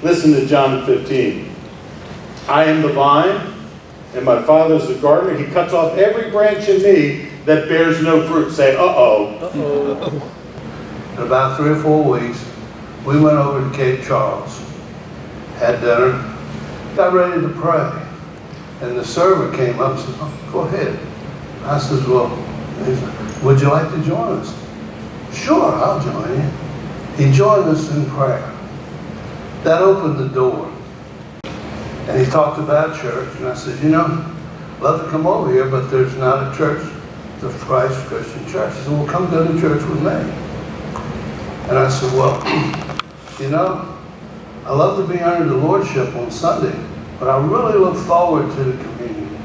Listen to John 15. I am the vine, and my Father is the gardener. He cuts off every branch in me that bears no fruit. Say, uh-oh. In about 3 or 4 weeks, we went over to Cape Charles, had dinner, got ready to pray. And the server came up and said, oh, go ahead. I said, well, would you like to join us? Sure, I'll join you. He joined us in prayer. That opened the door. And he talked about church. And I said, you know, I'd love to come over here, but there's not a church, the Christ Christian Church. He said, well, come go to church with me. And I said, well, you know, I love to be under the Lordship on Sunday, but I really look forward to the communion.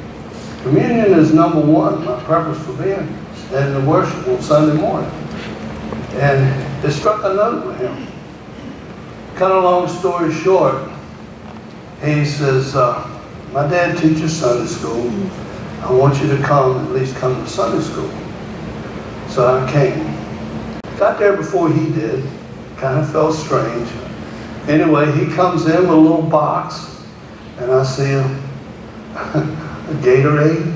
Communion is number one, my purpose for being in the worship on Sunday morning. And it struck a note with him. Cut a long story short, he says, my dad teaches Sunday school. I want you to at least come to Sunday school. So I came. Got there before he did. Kind of felt strange. Anyway, he comes in with a little box, and I see a Gatorade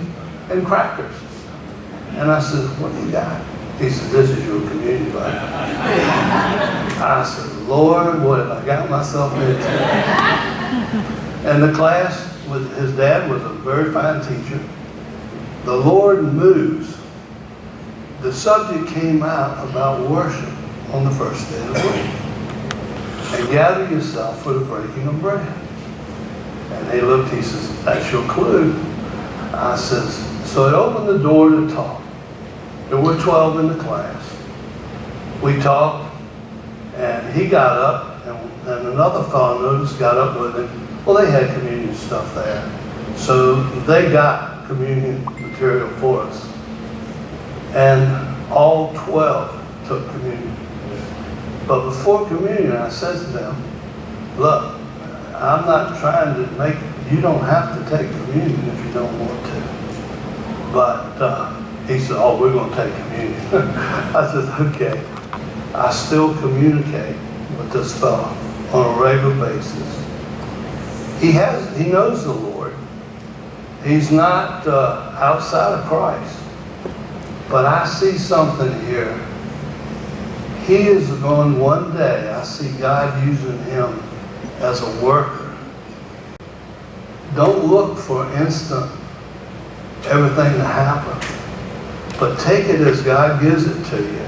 and crackers. And I said, what do you got? He said, this is your communion, buddy. I said, Lord, what have I got myself into? And the class, his dad was a very fine teacher. The Lord moves. The subject came out about worship on the first day of the week. And gather yourself for the breaking of bread. And he looked, he says, that's your clue. I says, so it opened the door to talk. There were 12 in the class. We talked, and he got up, and another fellow noticed got up with him. Well, they had communion stuff there. So they got communion material for us. And all 12 took communion. But before communion, I said to them, look, I'm not trying to make, you don't have to take communion if you don't want to. But he said, oh, we're going to take communion. I said, okay. I still communicate with this fellow on a regular basis. He knows the Lord. He's not outside of Christ. But I see something here. He is going one day, I see God using him as a worker. Don't look for instant everything to happen. But take it as God gives it to you.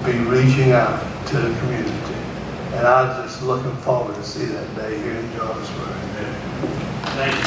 Be reaching out to the community. And I'm just looking forward to see that day here in Jonesboro. Thank you.